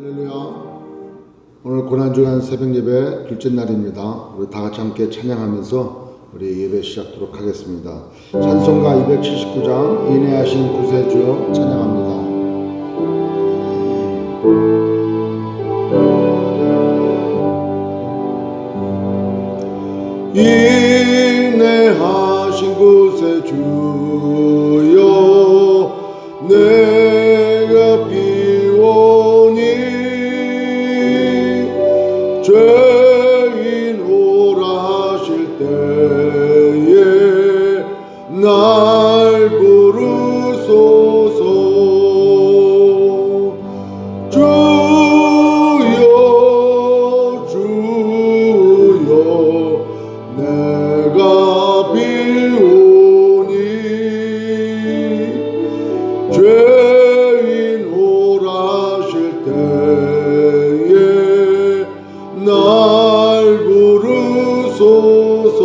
할렐루야. 오늘 고난주간 새벽 예배 둘째 날입니다. 우리 다 같이 함께 찬양하면서 우리 예배 시작하도록 하겠습니다. 찬송가 279장 인내하신 구세주여 찬양합니다. 인내하신 구세주여 내가 비오니 죄인 오라 하실 때에 날 부르소서. 주여 주여 내가 비오니 죄인 오라 하실 때에 날 부르소서.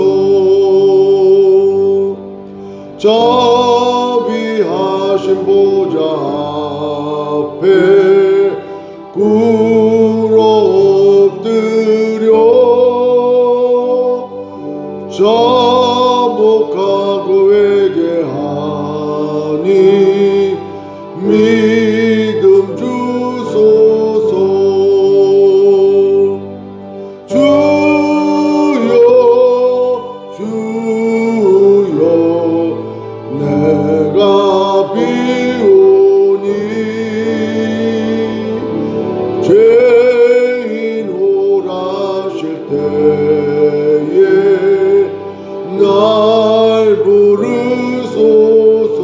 자비하신 보좌 앞에 꿇어 엎드려 자복하고 회개하니 믿음 주소서. 주여 주여 내가 비오니 죄인 오라 하실 때에 날 부르소서.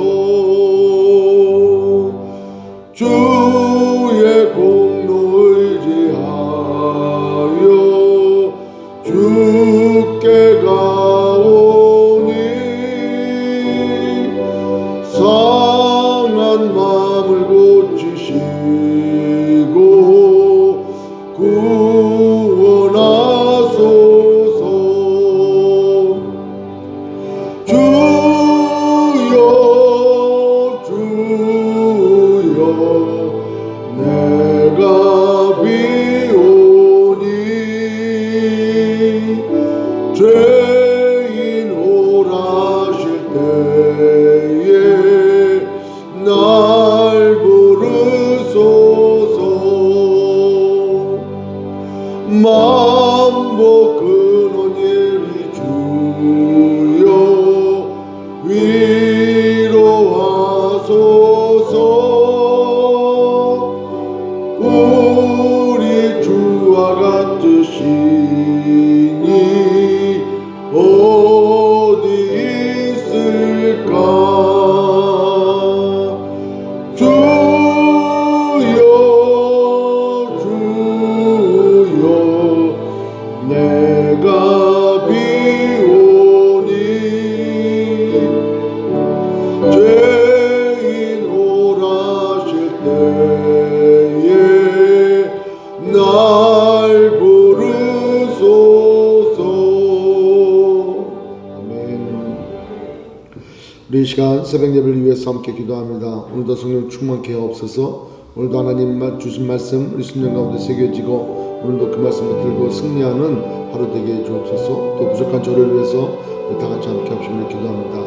주의 공로 의지하여 주께 가오니 상한 마음을 고치시고 구원하소서. 주여 주여 내가 비오니 죄인 오라 하실 때에 날 부르소서. 만복 근원 예리 주여 위로하소서. 우리 주와 같으시니 어디 있을까. 주여 주여 내가 비오니 죄인 오라 하실 때에 날 부르소서. 아멘. 우리 이 시간 새벽 예배를 위해서 함께 기도합니다. 오늘도 성령 충만케 하옵소서. 오늘도 하나님 주신 말씀 우리 심령 가운데 새겨지고 오늘도 그 말씀을 들고 승리하는 하루 되게 해주옵소서. 또 부족한 저를 위해서 우리 다 같이 함께 합심을 기도합니다.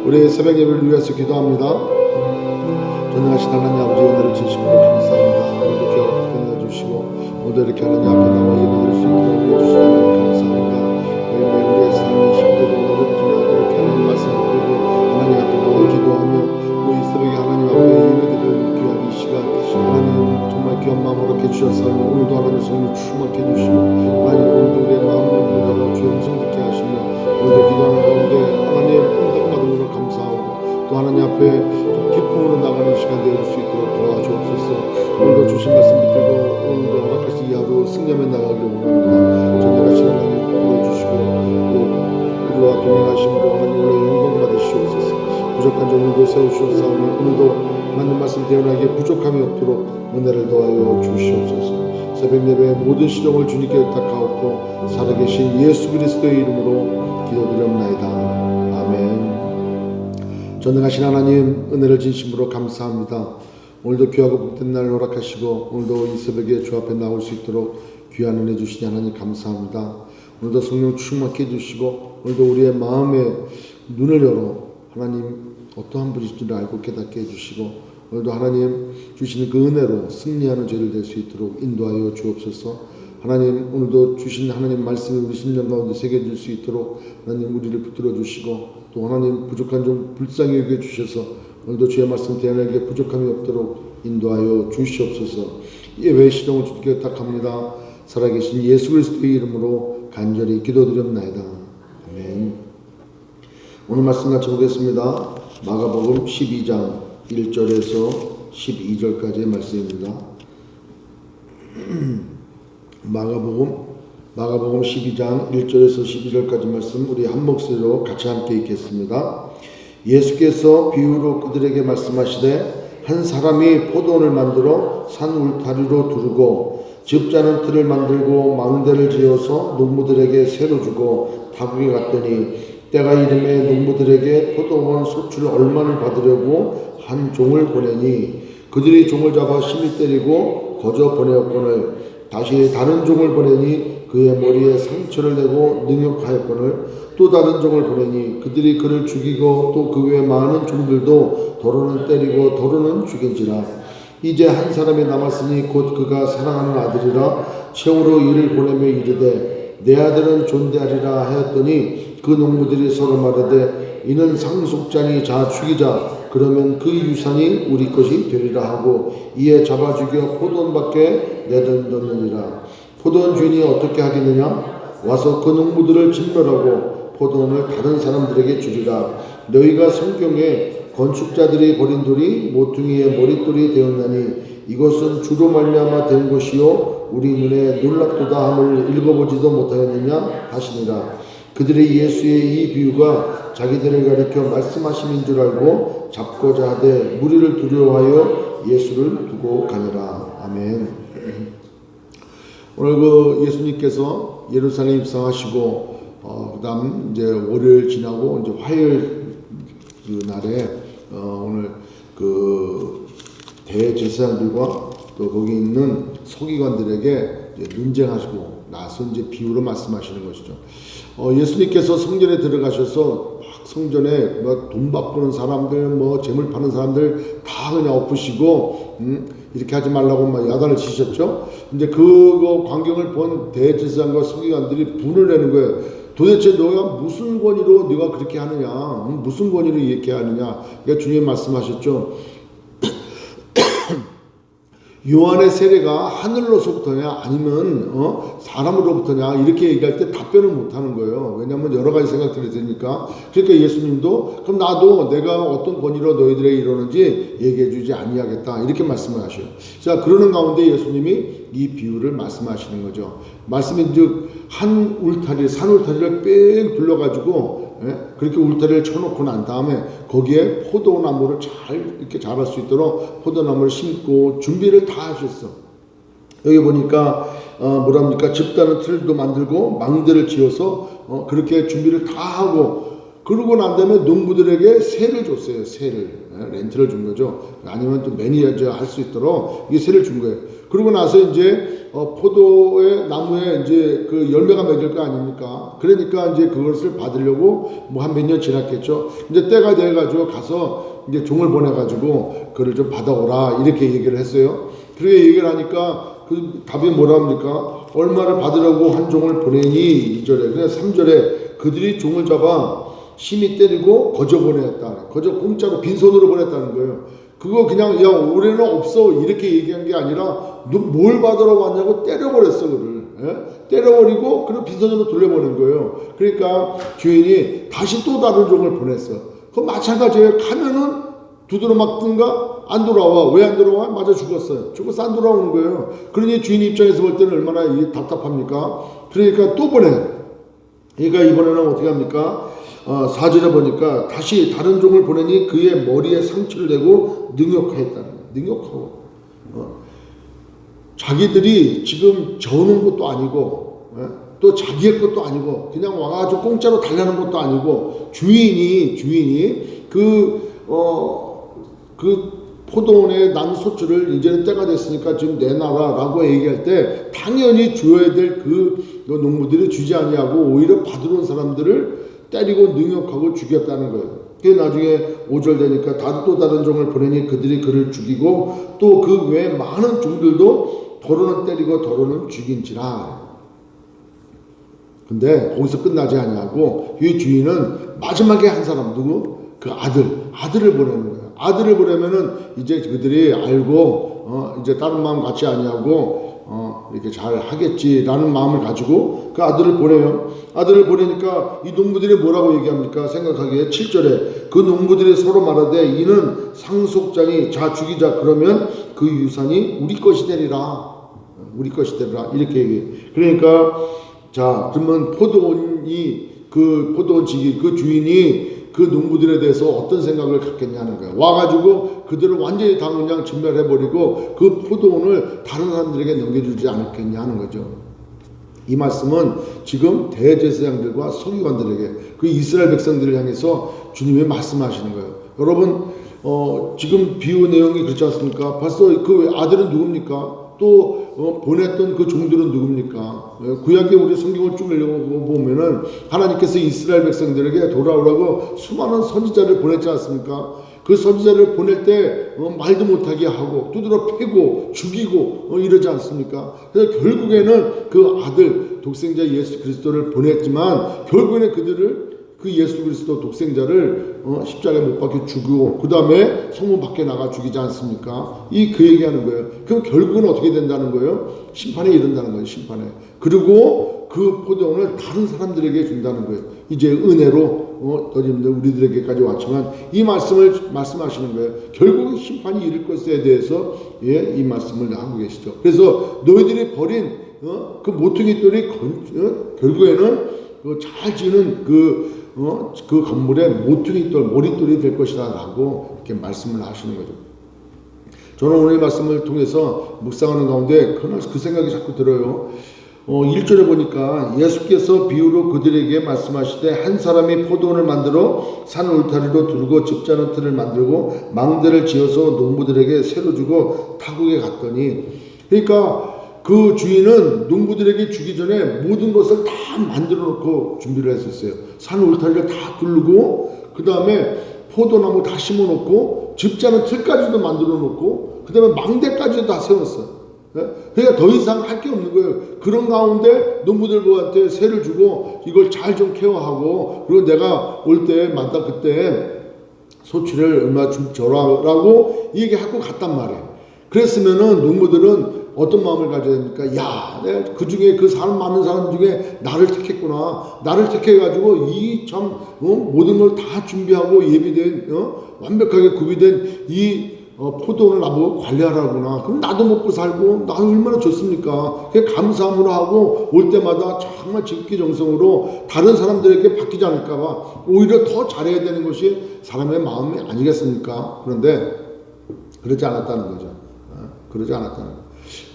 우리 새벽 예배를 위해서 기도합니다. 전능하신 하나님 아버지 은혜를 진심으로 감사합니다. 오늘도 기회가 붙여내 주시고 오늘도 이렇게 하나님 앞에 나와 예배드릴 수 있도록 해주시니 하나님 감사합니다. 매일매일 우리의 삶이 힘들고 어렵지만 이렇게 하나님 말씀을 듣고 하나님 앞에 나와 기도하며 또 이 새벽에 하나님 앞에 예배드리는 귀한 이 시간 하나님 정말 귀한 마음으로 이렇게 주셨사오니 오늘도 하나님 성령 충만케 해주시고 하나님 오늘도 우리의 마음을 문으로 주의 음성 듣게 하시며 오늘도 기도하는 가운데 하나님 응답받은 것을 감사하고 또 하나님 앞에 기쁨으로 나가는 시간 되어줄 수 있도록 도와주옵소서. 오늘도 주신 말씀 붙들고 오늘도 허락하신 이 하루 승리하며 나가기를 원합니다. 전능하신 하나님 도와주시고 또 우리와 동행하심으로 하나님 오늘 영광 받으시옵소서. 부족한 점 오늘도 세우시옵사오니 오늘도 하나님 말씀 대언하기에 부족함이 없도록 은혜를 더하여 주시옵소서. 새벽 예배의 모든 시정을 주님께 의탁하옵고 살아계신 예수 그리스도의 이름으로 기도드렸나이다. 아멘. 전능하신 하나님 은혜를 진심으로 감사합니다. 오늘도 귀하고 복된 날 허락하시고 오늘도 이 새벽에 주 앞에 나올 수 있도록 귀한 은혜 주시니 하나님 감사합니다. 오늘도 성령 충만케 해주시고 오늘도 우리의 마음에 눈을 열어 하나님 어떠한 분이신지를 알고 깨닫게 해주시고 오늘도 하나님 주시는 그 은혜로 승리하는 죄를 될 수 있도록 인도하여 주옵소서. 하나님 오늘도 주신 하나님 말씀을 우리 심령 가운데 새겨질 수 있도록 하나님 우리를 붙들어 주시고 또 하나님 부족한 좀 불쌍히 여겨 주셔서 오늘도 주의 말씀 대안에게 부족함이 없도록 인도하여 주시옵소서. 예배의 시정을 주께 부탁합니다. 살아계신 예수 그리스도의 이름으로 간절히 기도드렸나이다. 아멘. 오늘 말씀 같이 보겠습니다. 마가복음 12장 1절에서 12절까지의 말씀입니다. 마가복음 12장 1절에서 12절까지 말씀 우리 한 목소리로 같이 함께 읽겠습니다. 예수께서 비유로 그들에게 말씀하시되 한 사람이 포도원을 만들어 산 울타리로 두르고 집자는 틀을 만들고 망대를 지어서 농부들에게 새로 주고 타국에 갔더니 때가 이름에 농부들에게 포도원 소출 얼마를 받으려고 한 종을 보내니 그들이 종을 잡아 심히 때리고 거저 보내었거늘 다시 다른 종을 보내니 그의 머리에 상처를 내고 능욕하였거늘 또 다른 종을 보내니 그들이 그를 죽이고 또 그 외 많은 종들도 도로는 때리고 도로는 죽인지라. 이제 한 사람이 남았으니 곧 그가 사랑하는 아들이라 채우러 이를 보내며 이르되 내 아들은 존대하리라 하였더니 그 농부들이 서로 말하되 이는 상속자니 자 죽이자. 그러면 그 유산이 우리 것이 되리라 하고 이에 잡아 죽여 포도원 밖에 내던졌느니라. 포도원 주인이 어떻게 하겠느냐? 와서 그 농부들을 진멸하고 포도원을 다른 사람들에게 주리라. 너희가 성경에 건축자들이 버린 돌이 모퉁이의 머릿돌이 되었나니 이것은 주로 말미암아 된 것이요 우리 눈에 놀랍도다 함을 읽어보지도 못하였느냐 하시니라. 그들이 예수의 이 비유가 자기들을 가리켜 말씀하심인 줄 알고 잡고자 하되 무리를 두려워하여 예수를 두고 가니라. 아멘. 오늘 그 예수님께서 예루살렘 입성하시고 그다음 이제 월요일 지나고 이제 화요일 그 날에 오늘 그 대제사장들과 또 거기 있는 서기관들에게 이제 논쟁하시고 나서 이제 비유로 말씀하시는 것이죠. 예수님께서 성전에 들어가셔서 막 성전에 돈 바꾸는 사람들, 재물 파는 사람들 다 그냥 엎으시고 이렇게 하지 말라고 막 야단을 치셨죠. 근데 그거 광경을 본 대제사장과 서기관들이 분을 내는 거예요. 도대체 너가 무슨 권위로 네가 그렇게 하느냐? 무슨 권위로 이렇게 하느냐? 그러니까 주님 말씀하셨죠. 요한의 세례가 하늘로서부터냐 아니면 사람으로부터냐 이렇게 얘기할 때 답변을 못하는 거예요. 왜냐하면 여러 가지 생각들이 되니까. 그러니까 예수님도 그럼 나도 내가 어떤 권위로 너희들에게 이러는지 얘기해 주지 아니하겠다 이렇게 말씀을 하셔요. 자, 그러는 가운데 예수님이 이 비유를 말씀하시는 거죠. 말씀인 즉 한 울타리, 산 울타리를 뺑 둘러가지고 그렇게 울타리를 쳐놓고 난 다음에 거기에 포도나무를 잘 이렇게 자랄 수 있도록 포도나무를 심고 준비를 다 하셨어. 여기 보니까 뭐랍니까? 집단의 틀도 만들고 망대를 지어서 그렇게 준비를 다 하고 그러고 난 다음에 농부들에게 세를 줬어요. 세를 렌트를 준 거죠. 아니면 또 매니저 할 수 있도록 이게 세를 준 거예요. 그러고 나서 이제 포도의 나무에 이제 그 열매가 맺을 거 아닙니까? 그러니까 이제 그것을 받으려고 뭐 한 몇 년 지났겠죠. 이제 때가 돼가지고 가서 이제 종을 보내가지고 그를 좀 받아오라 이렇게 얘기를 했어요. 그렇게 얘기를 하니까 그 답이 뭐랍니까? 얼마를 받으려고 한 종을 보내니 2절에 그냥 3절에 그들이 종을 잡아 심히 때리고 거저 보냈다. 거저 공짜로 빈손으로 보냈다는 거예요. 그거 그냥 야 올해는 없어 이렇게 얘기한 게 아니라 너 뭘 받으러 왔냐고 때려버렸어 그를. 때려버리고 그리고 빈손으로 돌려보낸 거예요. 그러니까 주인이 다시 또 다른 종을 보냈어. 그럼 마찬가지예요. 가면은 두드러 맞든가 안 돌아와. 왜 안 돌아와? 맞아 죽었어요. 죽어서 안 돌아오는 거예요. 그러니 주인 입장에서 볼 때는 얼마나 답답합니까? 그러니까 또 보내. 그러니까 이번에는 어떻게 합니까? 4절에 보니까 다시 다른 종을 보내니 그의 머리에 상처를 내고 능욕하였다는 거예요. 능욕하고 자기들이 지금 저는 것도 아니고 또 자기의 것도 아니고 그냥 와가지고 공짜로 달라는 것도 아니고 주인이 그 포도원에 난 소출을 이제는 때가 됐으니까 지금 내놔라라고 얘기할 때 당연히 줘야 될 그 농부들이 주지 아니하고 오히려 받으러 온 사람들을 때리고 능욕하고 죽였다는 거예요. 그게 나중에 5절 되니까 또 다른 종을 보내니 그들이 그를 죽이고 또 그 외에 많은 종들도 더러는 때리고 더러는 죽인지라. 근데 거기서 끝나지 아니하고 이 주인은 마지막에 한 사람 누구? 그 아들을 보내는 거예요. 아들을 보내면은 이제 그들이 알고 이제 다른 마음 갖지 아니하고 이렇게 잘 하겠지라는 마음을 가지고 그 아들을 보내요. 아들을 보내니까 이 농부들이 뭐라고 얘기합니까? 생각하기에 7절에 그 농부들이 서로 말하되 이는 상속자니 자 죽이자. 그러면 그 유산이 우리 것이 되리라. 우리 것이 되리라. 이렇게 얘기해요. 그러니까 자 그러면 그 포도원 지기 그 주인이 그 농부들에 대해서 어떤 생각을 갖겠냐는 거예요. 와가지고 그들을 완전히 다 그냥 진멸해버리고 그 포도원을 다른 사람들에게 넘겨주지 않겠냐 하는 거죠. 이 말씀은 지금 대제사장들과 서기관들에게 그 이스라엘 백성들을 향해서 주님이 말씀하시는 거예요. 여러분 지금 비유 내용이 그렇지 않습니까? 벌써 그 아들은 누굽니까? 또 보냈던 그 종들은 누굽니까? 구약에 우리 성경을 쭉 읽어보면은 하나님께서 이스라엘 백성들에게 돌아오라고 수많은 선지자를 보냈지 않습니까? 그 선지자를 보낼 때 말도 못하게 하고 두드러 패고 죽이고 이러지 않습니까? 그래서 결국에는 그 아들 독생자 예수 그리스도를 보냈지만 결국에는 그들을 그 예수 그리스도 독생자를 십자가에 못 박혀 죽이고 그 다음에 성문 밖에 나가 죽이지 않습니까? 그 얘기하는 거예요. 그럼 결국은 어떻게 된다는 거예요? 심판에 이른다는 거예요. 심판에. 그리고 그 포도원을 다른 사람들에게 준다는 거예요. 이제 은혜로 우리들에게까지 왔지만 이 말씀을 말씀하시는 거예요. 결국 심판이 이를 것에 대해서 이 말씀을 하고 계시죠. 그래서 너희들이 버린 그 모퉁이 돌이 결국에는 잘 지는 그 건물의 모퉁이돌, 머릿돌이 될 것이다 라고 이렇게 말씀을 하시는 거죠. 저는 오늘 이 말씀을 통해서 묵상하는 가운데 그 생각이 자꾸 들어요. 1절에 보니까 예수께서 비유로 그들에게 말씀하시되 한 사람이 포도원을 만들어 산 울타리로 두르고 집자는 틀을 만들고 망대를 지어서 농부들에게 새로 주고 타국에 갔더니, 그러니까 그 주인은 농부들에게 주기 전에 모든 것을 다 만들어 놓고 준비를 했었어요. 산 울타리를 다 두르고 그 다음에 포도나무 다 심어 놓고 집자는 틀까지도 만들어 놓고 그 다음에 망대까지도 다 세웠어요. 그러니까 더 이상 할 게 없는 거예요. 그런 가운데 농부들한테 새를 주고 이걸 잘 좀 케어하고 그리고 내가 올 때마다 그때 소출을 얼마 줘라라고 얘기하고 갔단 말이에요. 그랬으면은 농부들은 어떤 마음을 가져야 됩니까? 야, 내가 그 중에 그 사람 많은 사람 중에 나를 택했구나. 나를 택해가지고 이 참 모든 걸 다 준비하고 예비된 완벽하게 구비된 이 포도원을 나보고 관리하라구나. 그럼 나도 먹고 살고 나도 얼마나 좋습니까? 감사함으로 하고 올 때마다 정말 직기정성으로 다른 사람들에게 바뀌지 않을까봐 오히려 더 잘해야 되는 것이 사람의 마음이 아니겠습니까? 그런데 그러지 않았다는 거죠. 그러지 않았다는 거예요.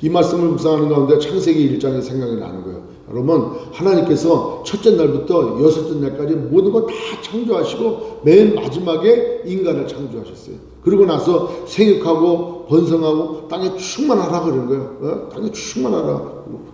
이 말씀을 묵상하는 가운데 창세기 1장이 생각이 나는 거예요. 여러분, 하나님께서 첫째 날부터 여섯째 날까지 모든 걸 다 창조하시고 맨 마지막에 인간을 창조하셨어요. 그리고 나서 생육하고 번성하고 땅에 충만하라 그런 거예요. 땅에 충만하라.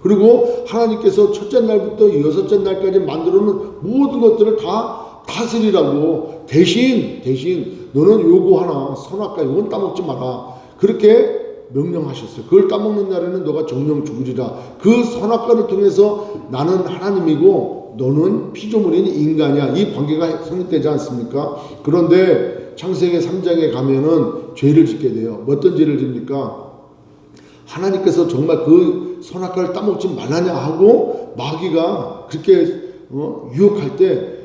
그리고 하나님께서 첫째 날부터 여섯째 날까지 만들어놓은 모든 것들을 다 다스리라고 대신 너는 요거 하나 선악과 이건 따먹지 마라. 그렇게 명령하셨어요. 그걸 따먹는 날에는 너가 정령 죽으리라. 그 선악과를 통해서 나는 하나님이고 너는 피조물인 인간이야. 이 관계가 성립되지 않습니까? 그런데 창세기 3장에 가면은 죄를 짓게 돼요. 어떤 죄를 짓니까? 하나님께서 정말 그 선악과를 따먹지 말라냐 하고 마귀가 그렇게 유혹할 때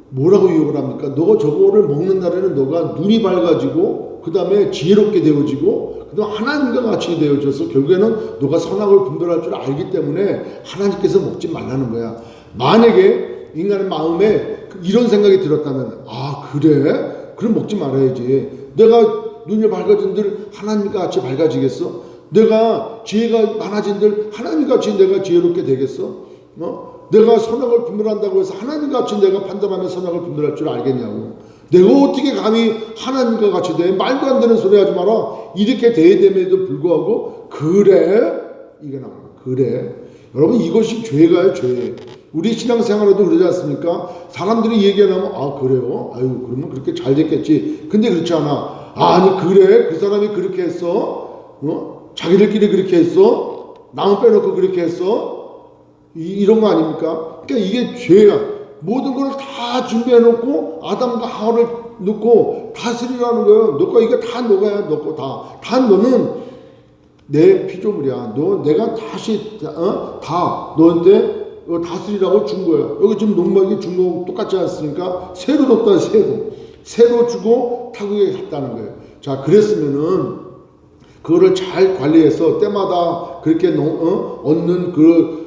뭐라고 유혹을 합니까? 너가 저거를 먹는 날에는 너가 눈이 밝아지고 그 다음에 지혜롭게 되어지고 하나님과 같이 되어져서 결국에는 너가 선악을 분별할 줄 알기 때문에 하나님께서 먹지 말라는 거야. 만약에 인간의 마음에 이런 생각이 들었다면 그래? 그럼 먹지 말아야지. 내가 눈이 밝아진들 하나님과 같이 밝아지겠어? 내가 지혜가 많아진들 하나님과 같이 내가 지혜롭게 되겠어? 내가 선악을 분별한다고 해서 하나님과 같이 내가 판단하면 선악을 분별할 줄 알겠냐고. 내가 어떻게 감히 하나님과 같이 돼? 말도 안 되는 소리 하지 마라. 이렇게 대됨에도 불구하고 그래? 이게 나와요. 그래? 여러분 이것이 죄가요, 죄. 우리 신앙생활에도 그러지 않습니까? 사람들이 얘기하면 아 그래요? 아유 그러면 그렇게 잘 됐겠지. 근데 그렇지 않아. 아니 그래? 그 사람이 그렇게 했어? 자기들끼리 그렇게 했어? 나무 빼놓고 그렇게 했어? 이런 거 아닙니까? 그러니까 이게 죄야. 모든 걸 다 준비해놓고 아담과 하와를 넣고 다스리라는 거예요. 너가 이게 다 너가야. 너거 다 너는 내 피조물이야. 내가 다시 다 너한테 다스리라고 준 거야. 여기 지금 농막이 준 거 똑같지 않습니까? 새로 줬다. 새로 주고 타국에 갔다는 거예요. 자 그랬으면은 그거를 잘 관리해서 때마다 그렇게 얻는 그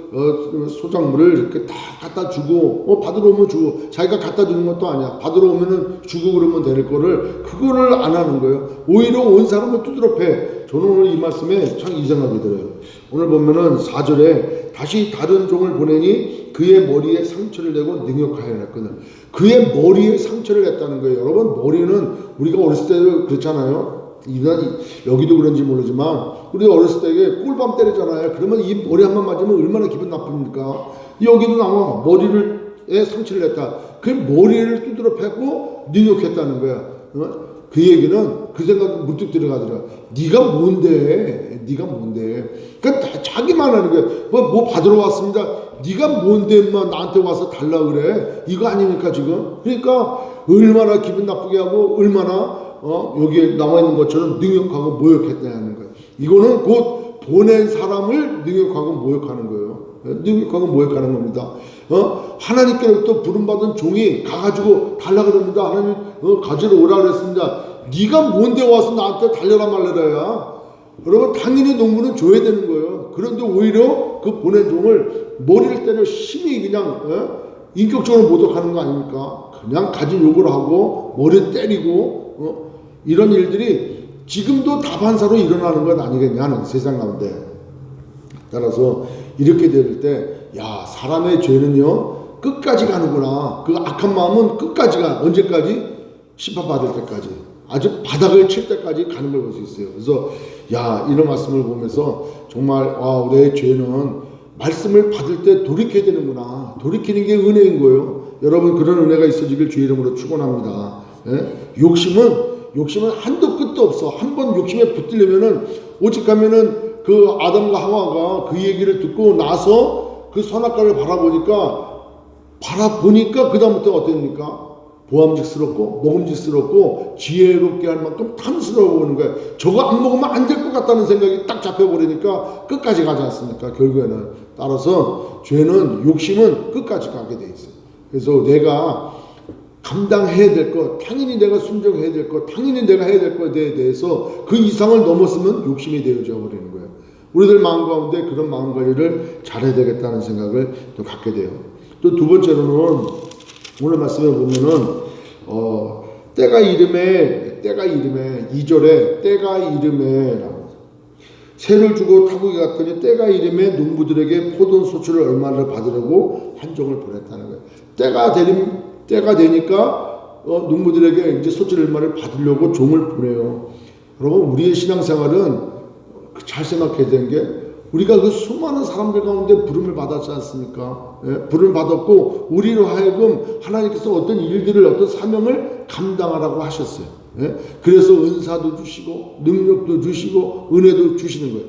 소작물을 이렇게 다 갖다 주고 받으러 오면 주고 자기가 갖다 주는 것도 아니야. 받으러 오면은 주고 그러면 될 거를 그거를 안 하는 거예요. 오히려 온 사람을 두드러 패. 저는 오늘 이 말씀에 참 이 생각이 들어요. 오늘 보면은 4절에 다시 다른 종을 보내니 그의 머리에 상처를 내고 능욕하여 냈거든. 그의 머리에 상처를 냈다는 거예요. 여러분 머리는 우리가 어렸을 때 그렇잖아요. 여기도 그런지 모르지만 우리가 어렸을 때 꿀밤 때리잖아요. 그러면 이 머리 한 번 맞으면 얼마나 기분 나쁩니까? 여기도 나와. 머리에 상처를 냈다. 그 머리를 두드러 패고 능욕했다는 거야. 그 얘기는 그 생각이 문득 들어가더라. 네가 뭔데? 그러니까 자기만 하는 거야. 뭐 받으러 왔습니다. 네가 뭔데 인마 나한테 와서 달라 그래? 이거 아닙니까 지금? 그러니까 얼마나 기분 나쁘게 하고 얼마나 여기에 나와 있는 것처럼 능욕하고 모욕했다는 거예요. 이거는 곧 보낸 사람을 능욕하고 모욕하는 거예요. 능욕하고 모욕하는 겁니다. 하나님께로부터 부름받은 종이 가가지고 달라 그럽니다. 하나님 가지러 오라 그랬습니다. 네가 뭔데 와서 나한테 달려라 말래라야. 여러분 당연히 농부는 줘야 되는 거예요. 그런데 오히려 그 보낸 종을 머리를 때려 심히 그냥 인격적으로 모독하는 거 아닙니까? 그냥 가진 욕을 하고 머리 때리고 이런 일들이 지금도 다반사로 일어나는 건 아니겠냐는 세상 가운데. 따라서 이렇게 될 때 야 사람의 죄는요 끝까지 가는구나. 그 악한 마음은 끝까지 가. 언제까지? 심판받을 때까지. 아주 바닥을 칠 때까지 가는 걸 볼 수 있어요. 그래서 야 이런 말씀을 보면서 정말 내 죄는 말씀을 받을 때 돌이켜야 되는구나. 돌이키는 게 은혜인 거예요. 여러분 그런 은혜가 있어지길 주의 이름으로 축원합니다. 욕심은 한도 끝도 없어. 한 번 욕심에 붙들려면은 오직하면은 그 아담과 하와가 그 얘기를 듣고 나서 그 선악과를 바라보니까 그 다음부터 어땠습니까? 보암직스럽고 먹음직스럽고 지혜롭게 할 만큼 탐스러워 보는 거예요. 저거 안 먹으면 안 될 것 같다는 생각이 딱 잡혀버리니까 끝까지 가지 않습니까? 결국에는. 따라서 죄는 욕심은 끝까지 가게 돼 있어요. 그래서 내가 감당해야 될 것, 당연히 내가 순종해야 될 것, 당연히 내가 해야 될 것에 대해서 그 이상을 넘었으면 욕심이 되어져 버리는 거예요. 우리들 마음 가운데 그런 마음 관리를 잘해야 되겠다는 생각을 또 갖게 돼요. 또 두 번째로는 오늘 말씀에 보면은 때가 이름에 2절에 때가 이름에 새를 주고 타국에 갔더니 때가 이름에 농부들에게 포도 소출을 얼마를 받으려고 한 종을 보냈다는 거예요. 때가 되니까 농부들에게 이제 소출 얼마를 받으려고 종을 보내요. 여러분 우리의 신앙생활은 잘 생각해야 되는 게 우리가 그 수많은 사람들 가운데 부름을 받았지 않습니까? 부름을 받았고 우리로 하여금 하나님께서 어떤 일들을 어떤 사명을 감당하라고 하셨어요. 그래서 은사도 주시고 능력도 주시고 은혜도 주시는 거예요.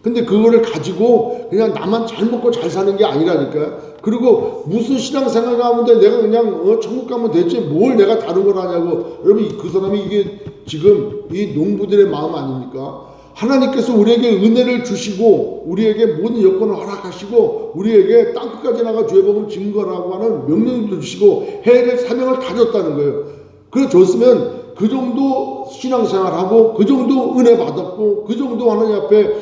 근데 그거를 가지고 그냥 나만 잘 먹고 잘 사는 게 아니라니까요. 그리고 무슨 신앙생활 가운데 내가 그냥 천국 가면 됐지 뭘 내가 다른 걸 하냐고. 여러분 그 사람이 이게 지금 이 농부들의 마음 아닙니까? 하나님께서 우리에게 은혜를 주시고 우리에게 모든 여건을 허락하시고 우리에게 땅끝까지 나가 죄 복음 증거라고 하는 명령도 주시고 해야 될 사명을 다 줬다는 거예요. 그래 줬으면 그 정도 신앙생활하고 그 정도 은혜 받았고 그 정도 하나님 앞에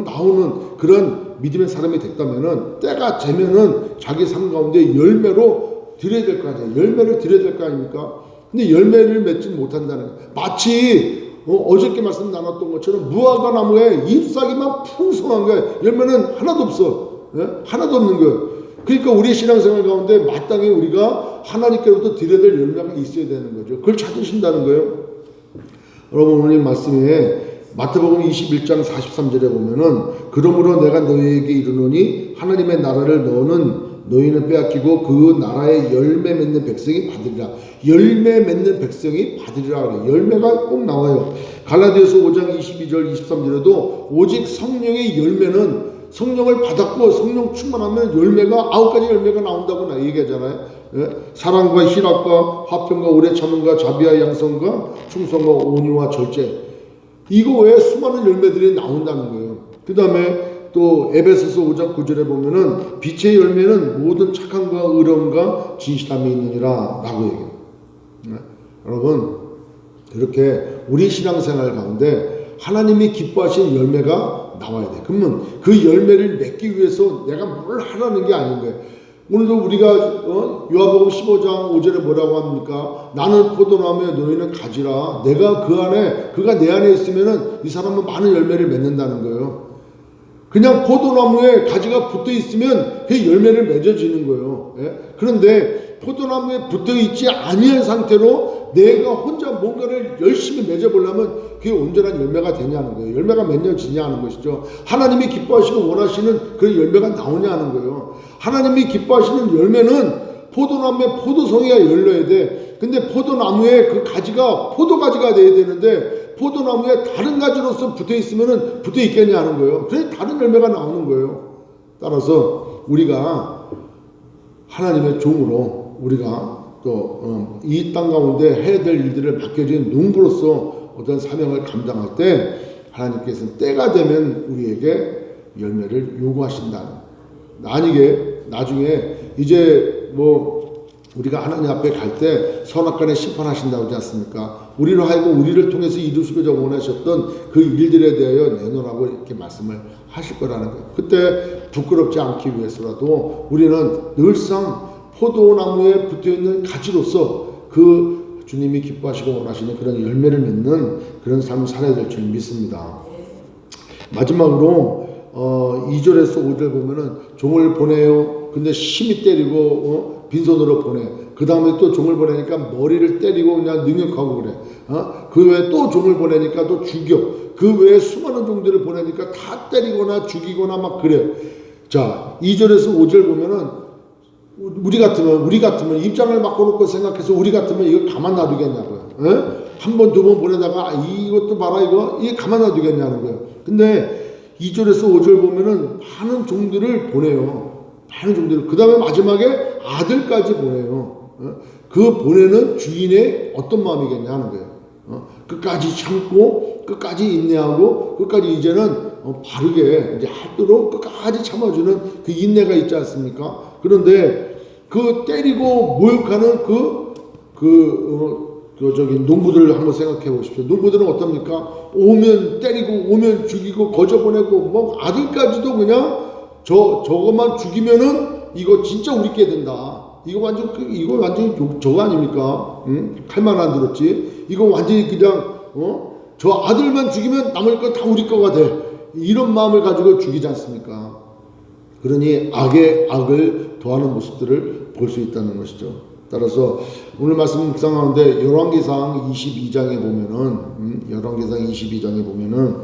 나오는 그런 믿음의 사람이 됐다면은 때가 되면은 자기 삶 가운데 열매로 드려야 될 거 아니에요. 열매를 드려야 될 거 아닙니까? 근데 열매를 맺지 못한다는 거예요. 마치 어저께 말씀 나눴던 것처럼 무화과 나무에 잎사귀만 풍성한 거예요. 열매는 하나도 없어. 하나도 없는 거예요. 그러니까 우리의 신앙생활 가운데 마땅히 우리가 하나님께로부터 드려야 될 열매가 있어야 되는 거죠. 그걸 찾으신다는 거예요. 여러분 오늘 말씀에 마태복음 21장 43절에 보면은 그러므로 내가 너희에게 이르노니 하나님의 나라를 너희는 빼앗기고 그 나라의 열매 맺는 백성이 받으리라. 열매 맺는 백성이 받으리라 그래요. 열매가 꼭 나와요. 갈라디아서 5장 22절 23절에도 오직 성령의 열매는 성령을 받았고 성령 충만하면 열매가 9가지 열매가 나온다고 얘기하잖아요. 예? 사랑과 희락과 화평과 오래 참음과 자비와 양성과 충성과 온유와 절제. 이거 외에 수많은 열매들이 나온다는 거예요. 그 다음에 또 에베소서 5장 9절에 보면은 빛의 열매는 모든 착함과 의로움과 진실함이 있느니라 라고 얘기해요. 여러분 그렇게 우리 신앙생활 가운데 하나님이 기뻐하시는 열매가 나와야 돼. 그러면 그 열매를 맺기 위해서 내가 뭘 하라는 게 아닌 거예요. 오늘도 우리가 요한복음 15장 5절에 뭐라고 합니까? 나는 포도나무에 너희는 가지라. 내가 그가 내 안에 있으면은 이 사람은 많은 열매를 맺는다는 거예요. 그냥 포도나무에 가지가 붙어 있으면 그 열매를 맺어지는 거예요. 예? 그런데 포도나무에 붙어 있지 아니한 상태로 내가 혼자 뭔가를 열심히 맺어보려면 그게 온전한 열매가 되냐는 거예요. 열매가 맺어지냐 하는 것이죠. 하나님이 기뻐하시고 원하시는 그런 열매가 나오냐 하는 거예요. 하나님이 기뻐하시는 열매는 포도나무에 포도송이가 열려야 돼. 근데 포도나무에 그 가지가 포도가지가 돼야 되는데 포도나무에 다른 가지로서 붙어 있으면은 붙어 있겠냐 하는 거예요. 그래서 다른 열매가 나오는 거예요. 따라서 우리가 하나님의 종으로 우리가 또 이 땅 가운데 해야 될 일들을 맡겨진 농부로서 어떤 사명을 감당할 때 하나님께서는 때가 되면 우리에게 열매를 요구하신다는. 나중에 이제 우리가 하나님 앞에 갈 때 선악간에 심판하신다고 하지 않습니까? 우리로 하여금 우리를 통해서 이루시고자 원하셨던 그 일들에 대하여 내놓으라고 이렇게 말씀을 하실 거라는 거예요. 그때 부끄럽지 않기 위해서라도 우리는 늘상 포도나무에 붙어있는 가지로서 그 주님이 기뻐하시고 원하시는 그런 열매를 맺는 그런 삶을 살아야 될 줄 믿습니다. 마지막으로 2절에서 5절 보면은 종을 보내요. 근데 심히 때리고 빈손으로 보내. 그 다음에 또 종을 보내니까 머리를 때리고 그냥 능욕하고 그래. 그 외에 또 종을 보내니까 또 죽여. 그 외에 수많은 종들을 보내니까 다 때리거나 죽이거나 막 그래. 자, 2절에서 5절 보면은 우리 같으면 입장을 바꿔놓고 생각해서 우리 같으면 이거 가만 놔두겠냐고요. 한 번, 두 번 보내다가 이것도 봐라 이게 가만 놔두겠냐는 거예요. 근데 2절에서 5절 보면은 많은 종들을 보내요. 많은 종들을. 그 다음에 마지막에 아들까지 보내요. 그 보내는 주인의 어떤 마음이겠냐 하는 거예요. 끝까지 참고 끝까지 인내하고 끝까지 이제는 바르게 이제 하도록 끝까지 참아주는 그 인내가 있지 않습니까? 그런데 그 때리고 모욕하는 농부들을 한번 생각해 보십시오. 농부들은 어떻습니까? 오면 때리고 오면 죽이고 거저 보내고 아들까지도 그냥 저것만 죽이면은 이거 진짜 우리께 된다. 이거 완전히 저거 아닙니까? 칼만 안 들었지. 이거 완전히 그냥 저 아들만 죽이면 남을 거 다 우리 거가 돼. 이런 마음을 가지고 죽이지 않습니까? 그러니 악의 악을 더하는 모습들을 볼 수 있다는 것이죠. 따라서 오늘 말씀 묵상하는데 열왕기상 22장에 보면은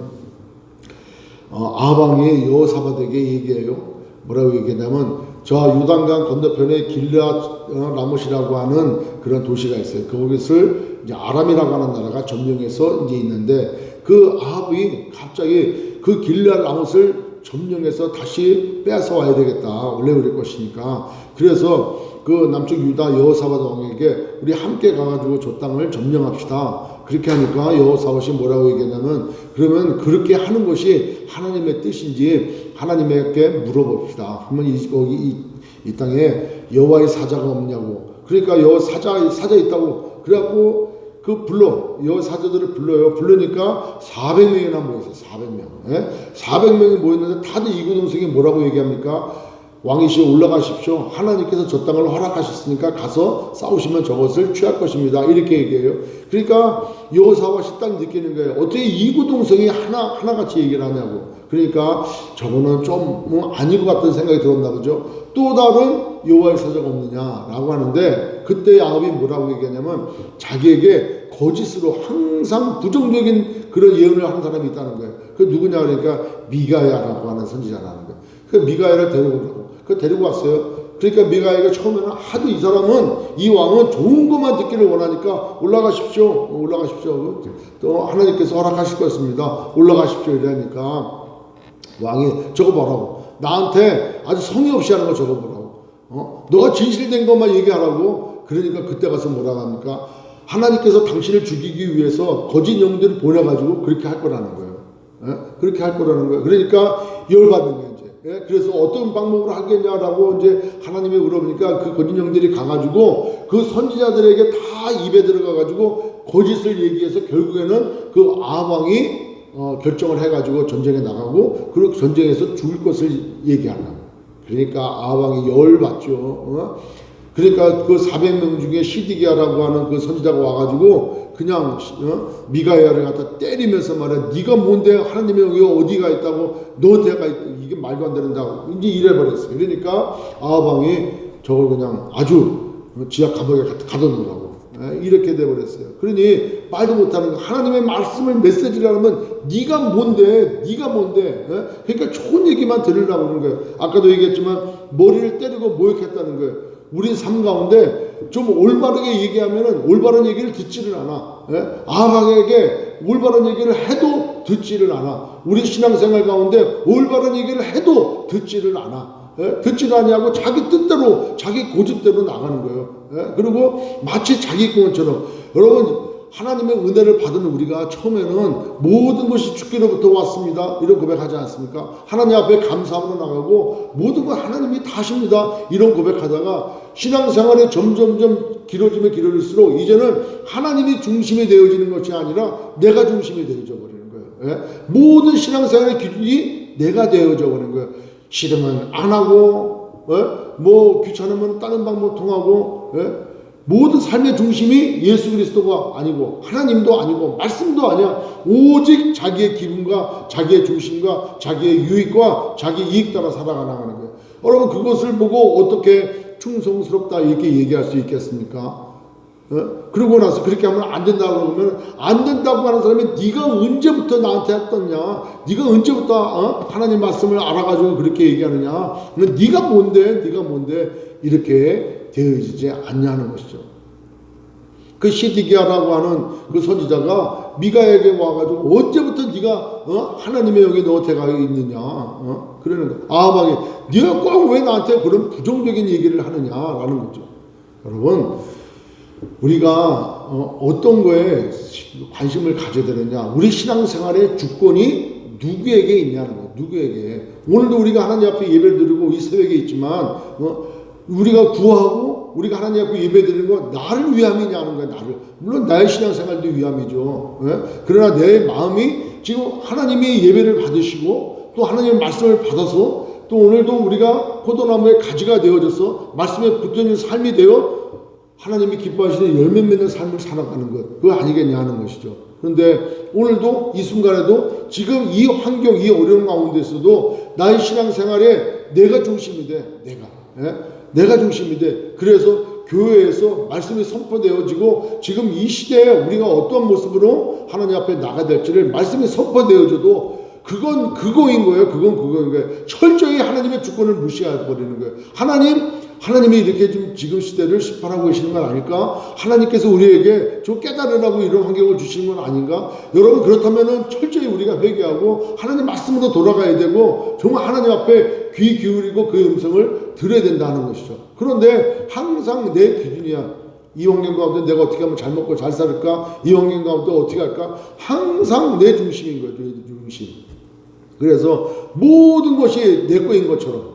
아방이 여호사밧에게 얘기해요. 뭐라고 얘기하냐면 저 요단강 건너편에 길르앗 라못이라고 하는 그런 도시가 있어요. 그것을 이제 아람이라고 하는 나라가 점령해서 이제 있는데 그 아합이 갑자기 그 길르앗 라못을 점령해서 다시 빼앗아 와야 되겠다. 원래 우리 것이니까. 그래서 그 남쪽 유다 여호사밧 왕에게 우리 함께 가가지고 저 땅을 점령합시다. 그렇게 하니까 여호사밧이 뭐라고 얘기했냐면 그러면 그렇게 하는 것이 하나님의 뜻인지 하나님에게 물어봅시다. 그러면 이 땅에 여호와의 사자가 없냐고. 그러니까 여호와 사자 있다고. 그래갖고 여호와 사자들을 불러요. 부르니까 400명이나 모였어요. 400명. 400명이 모였는데 다들 이구동성이 뭐라고 얘기합니까? 왕이시여 올라가십시오. 하나님께서 저 땅을 허락하셨으니까 가서 싸우시면 저것을 취할 것입니다. 이렇게 얘기해요. 그러니까 여호사밧이 딱 느끼는 거예요. 어떻게 이구동성이 하나같이 얘기를 하냐고. 그러니까 저거는 좀 아닌 것 같은 생각이 들었나 보죠. 또 다른 여호와의 사자가 없느냐라고 하는데 그때 야곱이 뭐라고 얘기하냐면 자기에게 거짓으로 항상 부정적인 그런 예언을 하는 사람이 있다는 거예요. 그 누구냐 그러니까 미가야라고 하는 선지자라는 거예요. 그 미가야를 데려오라고. 그 데리고 왔어요. 그러니까 미가야가 처음에는 하도 이 사람은 이 왕은 좋은 것만 듣기를 원하니까 올라가십시오. 또 하나님께서 허락하실 것입니다. 올라가십시오. 이러니까 왕이 저거 보라고. 나한테 아주 성의 없이 하는 거 저거 보라고. 너가 진실된 것만 얘기하라고. 그러니까 그때 가서 뭐라고 합니까? 하나님께서 당신을 죽이기 위해서 거짓 영들을 보내가지고 그렇게 할 거라는 거예요. 그렇게 할 거라는 거예요. 그러니까 열받는 거예요. 그래서 어떤 방법으로 하겠냐라고 이제 하나님이 물어보니까 그 거짓 영들이 가가지고 그 선지자들에게 다 입에 들어가가지고 거짓을 얘기해서 결국에는 그 아합왕이 결정을 해가지고 전쟁에 나가고 그리고 전쟁에서 죽을 것을 얘기하려고. 그러니까 아합왕이 열받죠. 그러니까 그 400명 중에 시디기야라고 하는 그 선지자가 와가지고 그냥 미가야를 갖다 때리면서 말해. 네가 뭔데 하나님의 영이 어디가 있다고 너한테가 있고 이게 말도 안 된다고 이제 이래버렸어요. 그러니까 아합왕이 저걸 그냥 아주 지하 감옥에 가둬놓으라고 이렇게 돼버렸어요. 그러니 말도 못하는 거. 하나님의 말씀을 메시지를 하면 네가 뭔데 그러니까 좋은 얘기만 들으려고 하는 거예요. 아까도 얘기했지만 머리를 때리고 모욕했다는 거예요. 우리 삶 가운데 좀 올바르게 얘기하면은 올바른 얘기를 듣지를 않아. 아합에게 올바른 얘기를 해도 듣지를 않아. 우리 신앙생활 가운데 올바른 얘기를 해도 듣지를 않아. 듣지를 아니하고 자기 뜻대로 자기 고집대로 나가는 거예요. 그리고 마치 자기 꿈처럼. 여러분 하나님의 은혜를 받은 우리가 처음에는 모든 것이 주께로부터 왔습니다. 이런 고백하지 않습니까? 하나님 앞에 감사함으로 나가고 모든 것 하나님이 다 하십니다. 이런 고백하다가 신앙생활이 점점점 길어지면 길어질수록 이제는 하나님이 중심이 되어지는 것이 아니라 내가 중심이 되어져 버리는 거예요. 모든 신앙생활의 기준이 내가 되어져 버리는 거예요. 싫으면 안 하고 뭐 귀찮으면 다른 방법 통하고 모든 삶의 중심이 예수 그리스도가 아니고 하나님도 아니고 말씀도 아니야. 오직 자기의 기분과 자기의 중심과 자기의 유익과 자기 이익 따라 살아가는 거예요. 여러분 그것을 보고 어떻게 충성스럽다 이렇게 얘기할 수 있겠습니까? 그러고 나서 그렇게 하면 안 된다고 그러면 안 된다고 하는 사람이 네가 언제부터 나한테 했었냐? 네가 언제부터 하나님 말씀을 알아가지고 그렇게 얘기하느냐? 네가 뭔데 이렇게 되어지지 않냐는 것이죠. 그 시디기야라고 하는 그 선지자가 미가에게 와가지고 언제부터 네가 하나님의 영이 너한테 가 있느냐? 그러는 거야. 아합왕이 네가 꼭 왜 나한테 그런 부정적인 얘기를 하느냐라는 거죠. 여러분 우리가 어떤 거에 관심을 가져야 되느냐? 우리 신앙생활의 주권이 누구에게 있냐는 거예요. 누구에게. 오늘도 우리가 하나님 앞에 예배를 드리고 이 새벽에 있지만 우리가 구하고 우리가 하나님 앞에 예배 드리는 건 나를 위함이냐 하는 거예요. 나를. 물론 나의 신앙생활도 위함이죠. 그러나 내 마음이 지금 하나님이 예배를 받으시고 또 하나님의 말씀을 받아서 또 오늘도 우리가 포도나무의 가지가 되어져서 말씀에 붙어있는 삶이 되어 하나님이 기뻐하시는 열매 맺는 삶을 살아가는 것, 그거 아니겠냐 하는 것이죠. 그런데 오늘도 이 순간에도 지금 이 환경, 이 어려운 가운데서도 나의 신앙생활에 내가 중심이 돼. 내가 중심이 돼. 그래서 교회에서 말씀이 선포되어지고 지금 이 시대에 우리가 어떤 모습으로 하나님 앞에 나가야 될지를 말씀이 선포되어져도 그건 그거인 거예요. 그건 그거인 거예요. 철저히 하나님의 주권을 무시해버리는 거예요. 하나님이 이렇게 지금 시대를 심판하고 계시는 건 아닐까? 하나님께서 우리에게 좀 깨달으라고 이런 환경을 주시는 건 아닌가? 여러분 그렇다면은 철저히 우리가 회개하고 하나님 말씀으로 돌아가야 되고 정말 하나님 앞에 귀 기울이고 그 음성을 들어야 된다는 것이죠. 그런데 항상 내 기준이야. 이 환경 가운데 내가 어떻게 하면 잘 먹고 잘 살을까? 이 환경 가운데 어떻게 할까? 항상 내 중심인 거죠. 내 중심. 그래서 모든 것이 내 거인 것처럼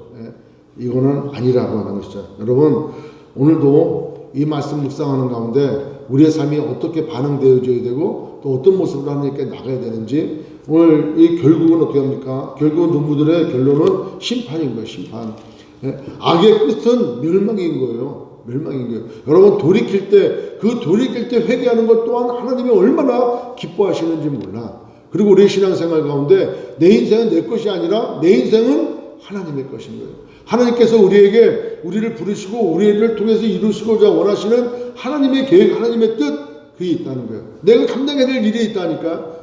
이거는 아니라고 하는 것이죠. 여러분 오늘도 이 말씀 묵상하는 가운데 우리의 삶이 어떻게 반응되어져야 되고 또 어떤 모습으로 하나님께 나가야 되는지 오늘 이 결국은 어떻게 합니까? 결국은 농부들의 결론은 심판인 거예요. 심판. 악의 끝은 멸망인 거예요. 멸망인 거예요. 여러분 돌이킬 때 회개하는 것 또한 하나님이 얼마나 기뻐하시는지 몰라. 그리고 우리의 신앙생활 가운데 내 인생은 내 것이 아니라 내 인생은 하나님의 것인 거예요. 하나님께서 우리를 부르시고 우리를 통해서 이루시고자 원하시는 하나님의 계획, 하나님의 뜻, 그게 있다는 거예요. 내가 감당해야 될 일이 있다니까.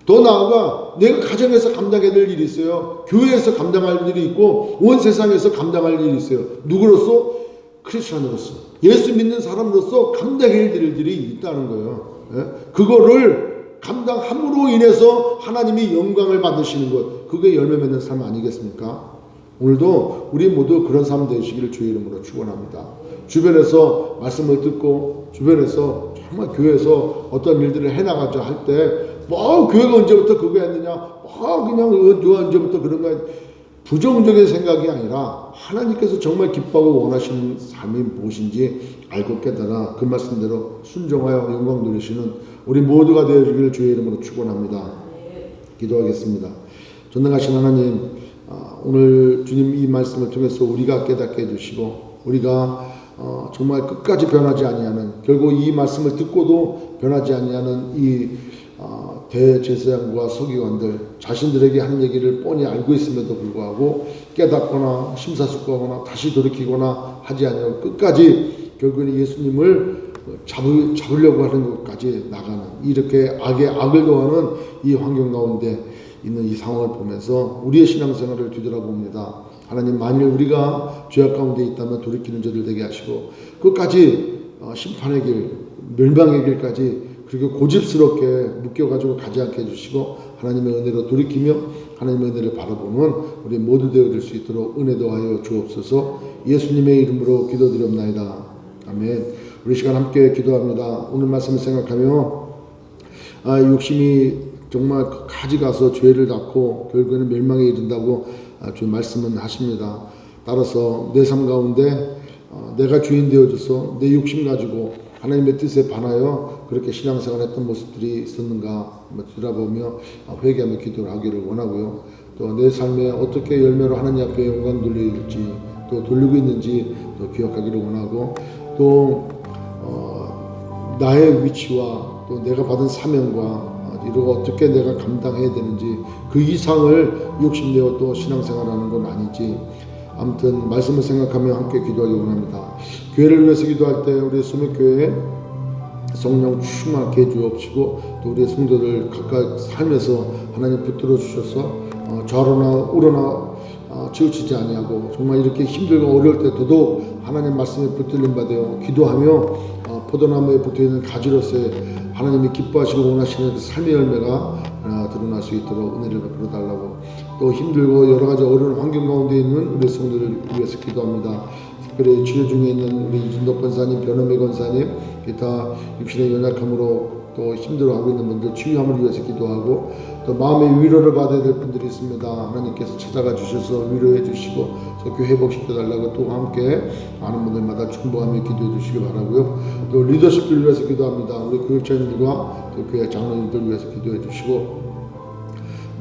더 나아가 내가 가정에서 감당해야 될 일이 있어요. 교회에서 감당할 일이 있고 온 세상에서 감당할 일이 있어요. 누구로서? 크리스천으로서, 예수 믿는 사람으로서 감당해야 될 일들이 있다는 거예요. 그거를 감당함으로 인해서 하나님이 영광을 받으시는 것, 그게 열매 맺는 삶 아니겠습니까? 오늘도 우리 모두 그런 삶 되시기를 주의 이름으로 축원합니다. 주변에서 말씀을 듣고 주변에서 정말 교회에서 어떤 일들을 해나가자 할 때 뭐 교회가 언제부터 그거 했느냐, 뭐 그냥 누가 언제부터 그런 거 부정적인 생각이 아니라 하나님께서 정말 기뻐하고 원하시는 삶이 무엇인지 알고 깨달아 그 말씀대로 순종하여 영광 누리시는 우리 모두가 되어주기를 주의 이름으로 축원합니다. 기도하겠습니다. 전능하신 하나님, 오늘 주님 이 말씀을 통해서 우리가 깨닫게 해주시고 우리가 정말 끝까지 변하지 아니하는, 결국 이 말씀을 듣고도 변하지 아니하는 이 대제사장과 서기관들 자신들에게 한 얘기를 뻔히 알고 있음에도 불구하고 깨닫거나 심사숙고하거나 다시 돌이키거나 하지 아니하고 끝까지 결국에는 예수님을 잡으려고 하는 것까지 나가는, 이렇게 악을 더하는 이 환경 가운데 있는 이 상황을 보면서 우리의 신앙생활을 뒤돌아봅니다. 하나님, 만일 우리가 죄악 가운데 있다면 돌이키는 자들 되게 하시고 끝까지 심판의 길, 멸망의 길까지 그리고 고집스럽게 묶여가지고 가지 않게 해주시고 하나님의 은혜로 돌이키며 하나님의 은혜를 바라보는 우리 모두 되어질 수 있도록 은혜 더하여 주옵소서. 예수님의 이름으로 기도드렸나이다. 아멘. 우리 시간 함께 기도합니다. 오늘 말씀을 생각하며 욕심이 정말 가지 가서 죄를 낳고 결국에는 멸망에 이른다고 주 말씀은 하십니다. 따라서 내 삶 가운데 내가 주인 되어줘서 내 욕심 가지고 하나님의 뜻에 반하여 그렇게 신앙생활했던 모습들이 있었는가 뒤돌아보며 회개하며 기도를 하기를 원하고요. 또 내 삶에 어떻게 열매로 하나님 앞에 영광 돌릴지 또 돌리고 있는지 또 기억하기를 원하고, 또 나의 위치와 또 내가 받은 사명과 이러고 어떻게 내가 감당해야 되는지 그 이상을 욕심내어 또 신앙생활하는 건 아닌지, 아무튼 말씀을 생각하며 함께 기도하기 원합니다. 교회를 위해서 기도할 때 우리 수목교회 성령 충만하게 주옵시고 또 우리의 성도들 각각 삶에서 하나님 붙들어 주셔서 좌로나 우로나 치우치지 아니하고 정말 이렇게 힘들고 어려울 때 더더욱 하나님 말씀에 붙들림 받아 기도하며 포도나무에 붙어있는 가지로서의 하나님이 기뻐하시고 원하시는 그 삶의 열매가 드러날 수 있도록 은혜를 베풀어 달라고, 또 힘들고 여러 가지 어려운 환경 가운데 있는 우리 성도들을 위해서 기도합니다. 특별히 치료 중에 있는 우리 이진덕 권사님, 변호매 권사님, 기타 육신의 연약함으로 또 힘들어하고 있는 분들 치유함을 위해서 기도하고, 또 마음의 위로를 받아야 될 분들이 있습니다. 하나님께서 찾아가 주셔서 위로해 주시고 속교 회복시켜 달라고 또 함께 많은 분들마다 충고하며 기도해 주시기 바라고요. 또 리더십들 위해서 기도합니다. 우리 교육자님들과 또 교회 장로님들 위해서 기도해 주시고,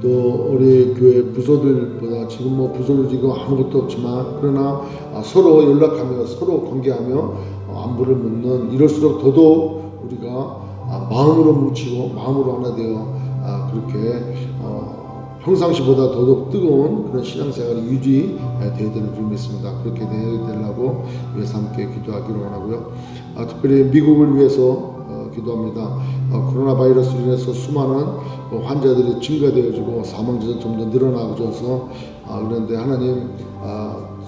또 우리 교회 부서들보다 지금 부서도 지금 아무것도 없지만 그러나 서로 연락하며 서로 관계하며 안부를 묻는, 이럴수록 더더욱 우리가 마음으로 뭉치고 마음으로 하나 되어 그렇게 평상시보다 더더욱 뜨거운 그런 신앙생활이 유지되어야 되는 줄 믿습니다. 그렇게 되어야 되려고 위해서 함께 기도하기로 원하고요. 특별히 미국을 위해서 기도합니다. 코로나 바이러스로 인해서 수많은 환자들이 증가되어지고 사망자도 점점 늘어나져서 그런데 하나님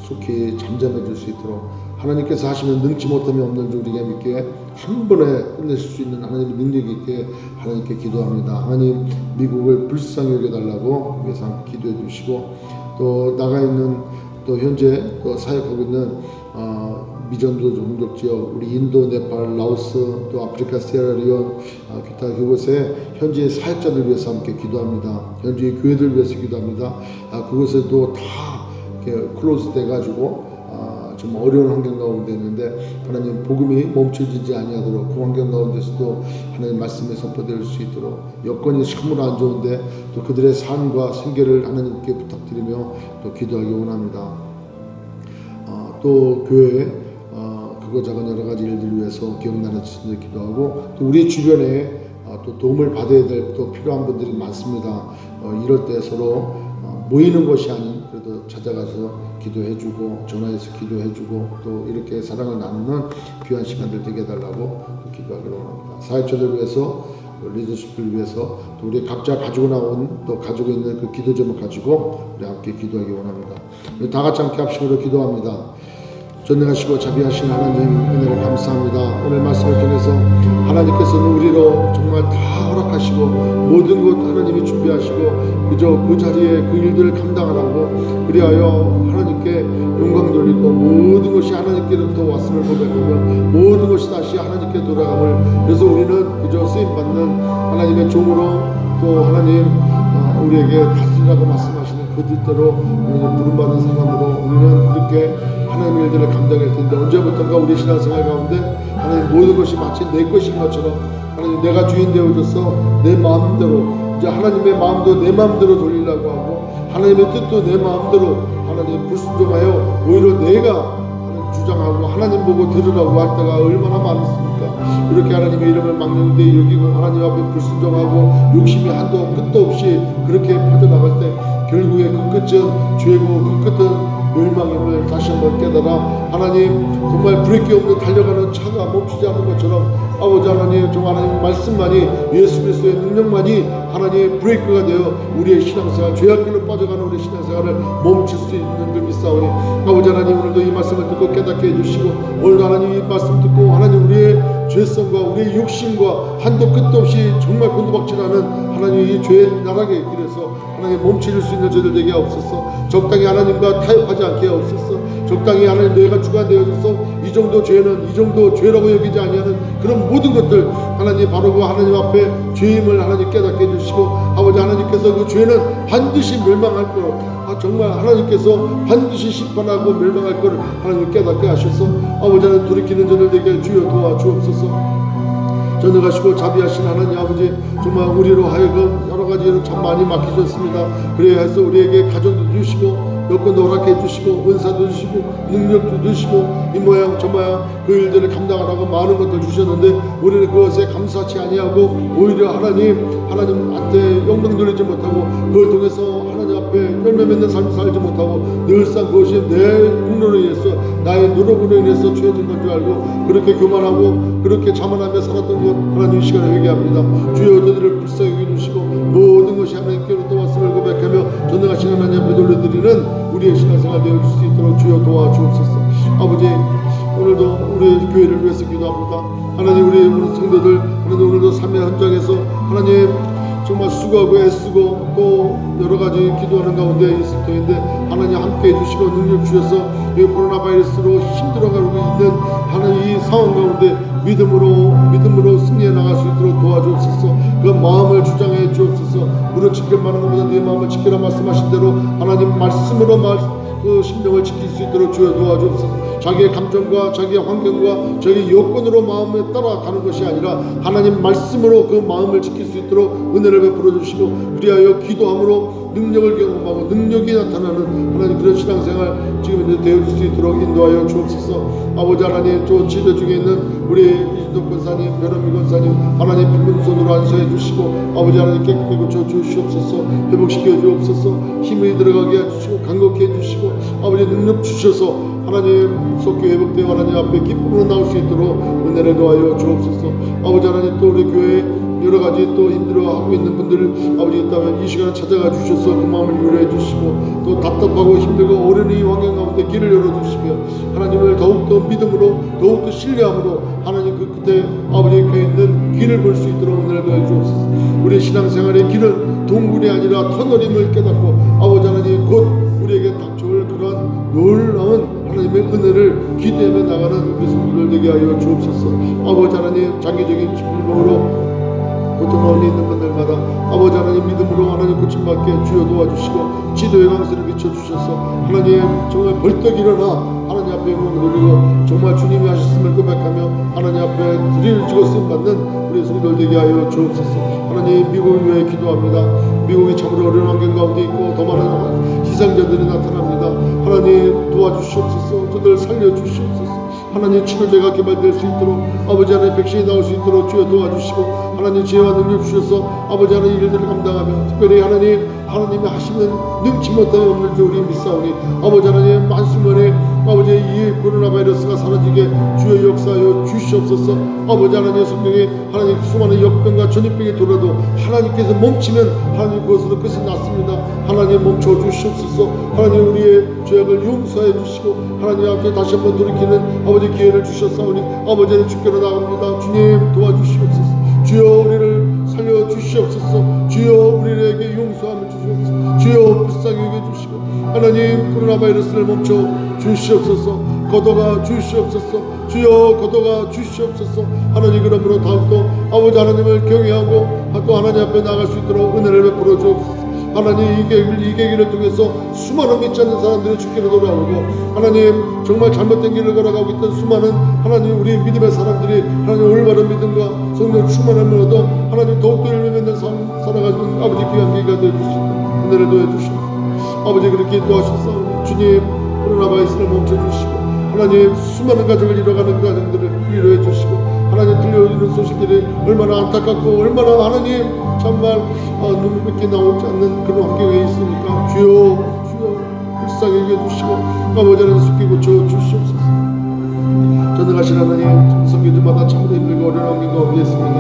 속히 잠잠해 줄 수 있도록 하나님께서 하시면 능치 못함이 없는 줄 우리가 믿게 한 번에 끝내실 수 있는 하나님의 능력이 있게 하나님께 기도합니다. 하나님 미국을 불쌍히 여겨달라고 위해서 함께 기도해 주시고, 또 나가 있는 또 현재 또 사역하고 있는 미전도 종족 지역, 우리 인도, 네팔, 라오스, 또 아프리카, 세라리온, 기타 그곳에 현지의 사역자들 위해서 함께 기도합니다. 현지의 교회들 위해서 기도합니다. 그곳에도 다 이렇게 클로즈 돼가지고 좀 어려운 환경 가운데 있는데 하나님 복음이 멈춰지지 아니하도록 그 환경 가운데서도 하나님 말씀에 선포될 수 있도록 여건이 참으로 안 좋은데 또 그들의 삶과 생계를 하나님께 부탁드리며 또 기도하기 원합니다. 또 교회에 크고 작은 여러 가지 일들을 위해서 기억나는 친구들 기도하고 또 우리 주변에 또 도움을 받아야 될 또 필요한 분들이 많습니다. 이럴 때 서로 모이는 것이 아닌 그래도 찾아가서 기도해주고 전화해서 기도해주고 또 이렇게 사랑을 나누는 귀한 시간들 되게 해달라고 기도하기로 원합니다. 사역자들 위해서 리더십을 위해서 또 우리 각자 가지고 나온 또 가지고 있는 그 기도점을 가지고 우리 함께 기도하기 원합니다. 우리 다 같이 함께 합심으로 기도합니다. 전능하시고 자비하신 하나님 은혜를 감사합니다. 오늘 말씀을 통해서 하나님께서는 우리로 정말 다 허락하시고 모든 것 하나님이 준비하시고 그저 그 자리에 그 일들을 감당하라고 그리하여 하나님께 영광 돌리고 모든 것이 하나님께로부터 왔음을 고백하며 모든 것이 다시 하나님께 돌아감을 그래서 우리는 그저 쓰임받는 하나님의 종으로 또 하나님 우리에게 다스리라고 말씀하시는 그 뜻대로 부름받은 사람으로 우리는 그렇게 하나님의 일들을 감당할 텐데 언제부턴가 우리 신앙생활 가운데 하나님 모든 것이 마치 내 것인 것처럼 하나님 내가 주인 되어줘서 내 마음대로 이제 하나님의 마음도 내 마음대로 돌리려고 하고 하나님의 뜻도 내 마음대로 하나님 불순종하여 오히려 내가 주장하고 하나님 보고 들으라고 할 때가 얼마나 많습니까? 이렇게 하나님의 이름을 망령되이 여기고 하나님 앞에 불순종하고 욕심이 한도 끝도 없이 그렇게 퍼져나갈 때 결국에 그 끝은 죄고 그 끝은 멸망임을 다시 한번 깨달아 하나님 정말 브레이크 없는 달려가는 차가 멈추지 않는 것처럼 아버지 하나님 정말 하나님 말씀만이 예수 그리스도의 능력만이 하나님의 브레이크가 되어 우리의 신앙생활 죄악길로 빠져가는 우리의 신앙생활을 멈출 수 있는 줄 믿사오니 아버지 하나님 오늘도 이 말씀을 듣고 깨닫게 해주시고 오늘도 하나님 이 말씀 듣고 하나님 우리의 죄성과 우리의 욕심과 한도 끝도 없이 정말 곤두박질하는 하나님 이 죄의 나락의 길에서 하나님 멈출 수 있는 저들 되게 없었어. 적당히 하나님과 타협하지 않게 없었어. 적당히 하나님 너희가 주가 되어져서 이 정도 죄는 이 정도 죄라고 여기지 아니하는 그런 모든 것들 하나님 바로 그 하나님 앞에 죄임을 하나님 깨닫게 해주시고 아버지 하나님께서 그 죄는 반드시 멸망할 것 정말 하나님께서 반드시 심판하고 멸망할 것을 하나님 깨닫게 하셔서 아버지 하나님 돌이키는 저들 되게 주여 도와주옵소서. 전능하시고 자비하신 하나님 아버지 정말 우리로 하여금 여러 가지로 참 많이 맡기셨습니다. 그래야 해서 우리에게 가정도 주시고 여건도 허락해 주시고 은사도 주시고 능력도 주시고 이 모양 저 모양 그 일들을 감당하라고 많은 것들 주셨는데 우리는 그것에 감사치 아니하고 오히려 하나님한테 영광 돌리지 못하고 그걸 통해서 하나님 앞에 열매 맺는 삶을 살지 못하고 늘상 그것이 내 공로로 인해서 나의 노력으로 인해서 죄진 건 줄 알고 그렇게 교만하고 그렇게 자만하며 살았던 것 하나님 이 시간에 회개합니다. 주여 저들을 불쌍히 여겨주시고 모든 것이 하나님께로 또 왔음을 고백하며 전능하신 하나님 앞에 돌려드리는 우리의 신앙생활 되어줄 수 있도록 주여 도와주옵소서. 아버지 오늘도 우리 교회를 위해서 기도합니다. 하나님 우리 성도들 하나님 오늘도 삶의 현장에서 하나님 정말 수고하고 애쓰고 또 여러 가지 기도하는 가운데 있을 터인데 하나님 함께 해주시고 능력 주셔서 이 코로나 바이러스로 힘들어가고 있는 하나님 이 상황 가운데 믿음으로 승리해 나갈 수 있도록 도와주옵소서. 그 마음을 주장해 주옵소서. 무릇 지킬 만한 것보다 네 마음을 지키라 말씀하신 대로 하나님 말씀으로 그 심령을 지킬 수 있도록 주여 도와주옵소서. 자기의 감정과 자기의 환경과 자기의 여건으로 마음에 따라가는 것이 아니라 하나님 말씀으로 그 마음을 지킬 수 있도록 은혜를 베풀어 주시고 그리하여 기도함으로 능력을 경험하고 능력이 나타나는 하나님 그런 신앙생활 지금 이제 되어줄 수 있도록 인도하여 주옵소서. 아버지 하나님 저 치료 중에 있는 우리 이진덕 권사님 변원미 권사님 하나님 빈손으로 안수해 주시고 아버지 하나님 깨끗하게 고쳐 주시옵소서. 회복시켜 주옵소서. 힘이 들어가게 해주시고 강건케 해주시고 아버지 능력 주셔서 하나님 속교 회복되어 하나님 앞에 기쁨으로 나올 수 있도록 은혜를 도하여 주옵소서. 아버지 하나님 또 우리 교회 여러 가지 또 힘들어하고 있는 분들 아버지 있다면 이 시간에 찾아가 주셔서 그 마음을 위로해 주시고 또 답답하고 힘들고 어려운 이 환경 가운데 길을 열어주시며 하나님을 더욱더 믿음으로 더욱더 신뢰함으로 하나님 그 끝에 아버지 교회에 있는 길을 볼 수 있도록 은혜를 도해 주옵소서. 우리의 신앙생활의 길은 동굴이 아니라 터널임을 깨닫고 아버지 하나님 곧 우리에게 닥쳐올 그러한 놀라운 하나님의 은혜를 기대하며 나가는 우리 성도들 되게 하여 주옵소서. 아버지 하나님 장기적인 질병으로 고통 가운데 있는 분들마다 아버지 하나님 믿음으로 하나님 고침받게 주여 도와주시고 지도의 강세를 비춰주셔서 하나님 정말 벌떡 일어나 하나님 앞에 영광을 돌리고 정말 주님이 하셨음을 고백하며 하나님 앞에 드리지고 쓰임받는 우리 성도들 되게 하여 주옵소서. 하나님 미국을 위해 기도합니다. 미국이 참으로 어려운 환경 가운데 있고 더 많은 희생자들이 나타납니다. 하나님 도와주시옵소서. 그들 살려주시옵소서. 하나님 치료제가 개발될 수 있도록 아버지 하나님 백신이 나올 수 있도록 주여 도와주시고 하나님 지혜와 능력 주셔서 아버지 하나님 일들을 감당하며 특별히 하나님이 하시는 능치 못하는 없는 줄 우리 믿사오니 아버지 하나님 만수면에 아버지 이 코로나 바이러스가 사라지게 주여 역사하여 주시옵소서. 아버지 하나님 성경에 하나님 수많은 역병과 전염병이 돌아도 하나님께서 멈추면 하나님 그것으로 끝이 났습니다. 하나님 멈춰 주시옵소서. 하나님 우리의 죄악을 용서해 주시고 하나님 앞에 다시 한번 돌이키는 아버지 기회를 주셨사오니 아버지는 주께로 나갑니다. 주님 도와주시옵소서. 주여 우리를 살려주시옵소서. 주여 우리에게 용서함을 주시옵소서. 주여 불쌍히 여겨주시고 하나님 코로나 바이러스를 멈춰 주시옵소서. 걷어가 주시옵소서. 주여 걷어가 주시옵소서. 하나님 그러므로 더욱더 아버지 하나님을 경외하고 또 하나님 앞에 나갈 수 있도록 은혜를 베풀어 주옵소서. 하나님 이 계기를 통해서 수많은 믿지 않는 사람들이 주께로 돌아오고 하나님 정말 잘못된 길을 걸어가고 있던 수많은 하나님 우리 믿음의 사람들이 하나님 올바른 믿음과 성령 충만함을 얻어 하나님 더욱더 열매 맺는 삶 살아가는 아버지 귀한 계기가 되어줄 수 있도록 은혜를 도와주시옵소서. 아버지 그렇게 인도하셨사오니 주님 코로나 바이러스를 멈춰주시고 하나님 수많은 가정을 잃어가는 그 가정들을 위로해 주시고 하나님 들려오는 소식들이 얼마나 안타깝고 얼마나 하나님 정말 눈물밖에 나오지 않는 그런 환경에 있으니까 주여 불쌍히 여겨주시고 아버지 하나님 숙기 고쳐 주시옵소서. 전능하신 하나님 성교들마다 참으로 힘들고 어려운 환경 가운데 있습니다.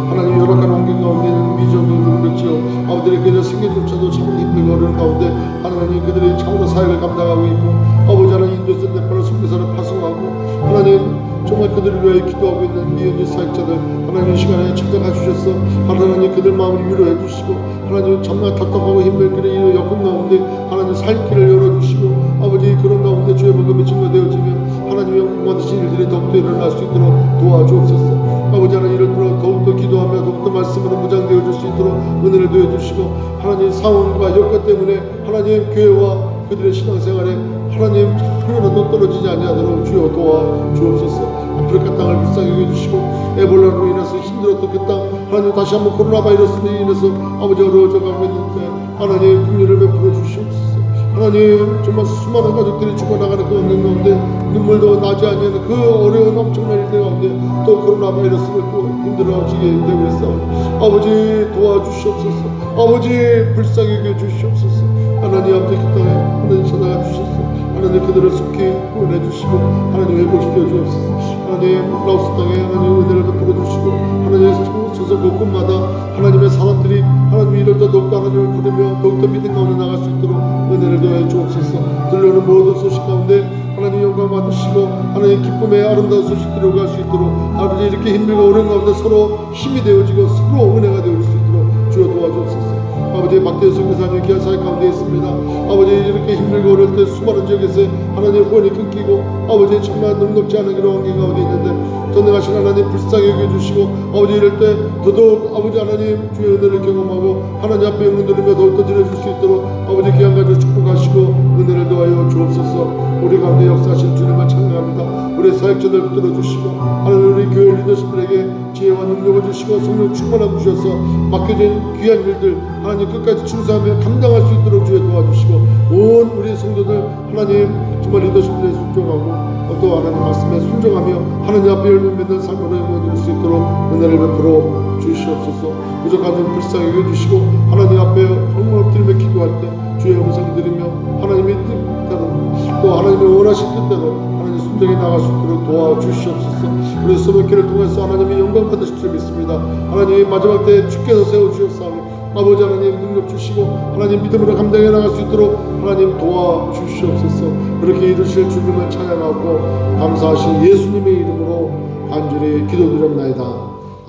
하나님 열악한 환경 가운데 있는 미정도 그렇지요. 아버지의 그저 생계조차도 참으로 힘들고 어려운 가운데 하나님 그들이 참으로 사역을 감당하고 있고 아버지 하나님 인도선 대파로 선교사를 파송하고 하나님 정말 그들을 위해 기도하고 있는 미연지 사역자들 하나님 이 시간에 찾아가 주셔서 하나님 그들 마음을 위로해 주시고 하나님 정말 답답하고 힘든 그런 이 여건 가운데 하나님 살 길을 열어주시고 아버지 그런 가운데 주의 복음이 증거되어지며 하나님의 영광 받으신 일들이 더욱더 일어날 수 있도록 도와주옵소서. 아버지 하나님 이를 들어 더욱더 기도하며 더욱더 말씀으로 무장되어질 수 있도록 은혜를 도와주시고 하나님 상황과 여건 때문에 하나님 교회와 그들의 신앙생활에 하나님 하나라도 떨어지지 아니하도록 주여 도와주옵소서. 아프리카 땅을 불쌍히 여겨주시고 에볼라로 인해서 힘들었던 그 땅 하나님 다시 한번 코로나 바이러스로 인해서 아버지 어려워져 가고 있는데 하나님 긍휼을 베풀어 주시옵소서. 하나님 정말 수많은 가족들이 죽어나가는 그 환경 가운데 눈물도 나지 아니하는 그 어려운 엄청난 일들 가운데 또 코로나 바이러스를 또 힘들어지게 되고 있사오니 아버지 도와주시옵소서. 아버지 불쌍히 여겨주시옵소서. 하나님 아버지 그 땅에 하나님 찾아가 주셨소. 하나님 그들을 속히 구원해 주시고 하나님 회복시켜 주옵소서. 하나님 라오스 땅에 하나님 은혜를 베풀어 주시고 하나님 서서 곳곳마다 하나님의 사람들이 하나님 이럴 때 더욱더 하나님을 부르며 더욱더 믿음 가운데 나갈 수 있도록 은혜를 더해 주옵소서. 들려오는 모든 소식 가운데 하나님 영광 받으시고 하나님 기쁨의 아름다운 소식 들어갈 수 있도록 아버지 이렇게 힘들고 어려운 가운데 서로 힘이 되어지고 서로 은혜가 되어질 수 있도록 주여 도와주옵소서. 아버지 박대현 선교사님 귀한 사역 가운데 있습니다. 아버지 이렇게 힘들고 어려울 때 수많은 지역에서 하나님 후원이 끊기고 아버지 정말 넉넉지 않은 그런 환경 가운데 있는데 전능하신 하나님 불쌍히 여겨주시고 아버지 이럴 때 더더욱 아버지 하나님 주의 은혜를 경험하고 하나님 앞에 영혼 돌리며 더욱더 드려줄 수 있도록 아버지 귀한 가족 축복하시고 은혜를 더하여 주옵소서. 우리 가운데 역사하실 주님을 찬양합니다. 우리 사역자들 붙들어 주시고 하나님 우리 교회 리더십들에게 지혜와 능력을 주시고 성령 충만함 주셔서 맡겨진 귀한 일들 하나님 끝까지 충성하며 감당할 수 있도록 주여 도와주시고 온 우리 성도들 하나님 정말 리더십들에 순종하고 또 하나님 말씀에 순종하며 하나님 앞에 열매 맺는 삶으로 이루어질 수 있도록 은혜를 베풀어 주시옵소서. 부족한 점 불쌍히 여겨주시고 하나님 앞에 정말 엎드리며 기도할 때 주의 음성 들으며 하나님의 뜻대로 또 하나님의 원하신 뜻대로 하나님 순종해 나갈 수 있도록 도와주시옵소서. 우리 소명기를 통해서 하나님의 영광 받으실 줄 믿습니다. 하나님 마지막 때 주께서 세워주셨사오니 아버지 하나님 능력 주시고 하나님 믿음으로 감당해 나갈 수 있도록 하나님 도와주시옵소서. 그렇게 이루실 주님을 찬양하고 감사하신 예수님의 이름으로 간절히 기도드립나이다.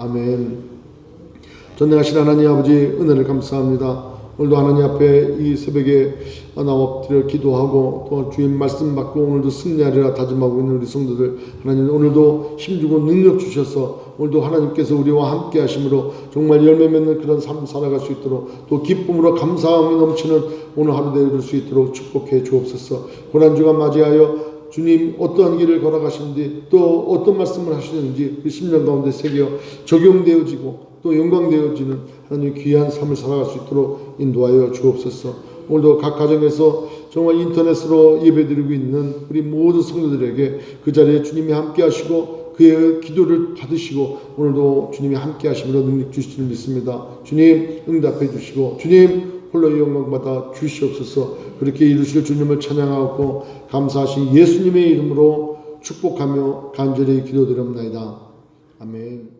아멘. 전능하신 하나님 아버지 은혜를 감사합니다. 오늘도 하나님 앞에 이 새벽에 나와 엎드려 기도하고 또 주님 말씀 받고 오늘도 승리하리라 다짐하고 있는 우리 성도들, 하나님 오늘도 힘주고 능력 주셔서 오늘도 하나님께서 우리와 함께 하심으로 정말 열매 맺는 그런 삶 살아갈 수 있도록, 또 기쁨으로 감사함이 넘치는 오늘 하루 되어줄 수 있도록 축복해 주옵소서. 고난주간 맞이하여 주님 어떠한 길을 걸어가시는지 또 어떤 말씀을 하시는지 그 심령 가운데 새겨 적용되어지고 또 영광되어지는 하나님 귀한 삶을 살아갈 수 있도록 인도하여 주옵소서. 오늘도 각 가정에서 정말 인터넷으로 예배드리고 있는 우리 모든 성도들에게 그 자리에 주님이 함께 하시고 그의 기도를 받으시고 오늘도 주님이 함께 하심으로 능력 주실 줄 믿습니다. 주님 응답해 주시고 주님 홀로 영광 받아 주시옵소서. 그렇게 이루실 주님을 찬양하고 감사하신 예수님의 이름으로 축복하며 간절히 기도드립니다. 아멘.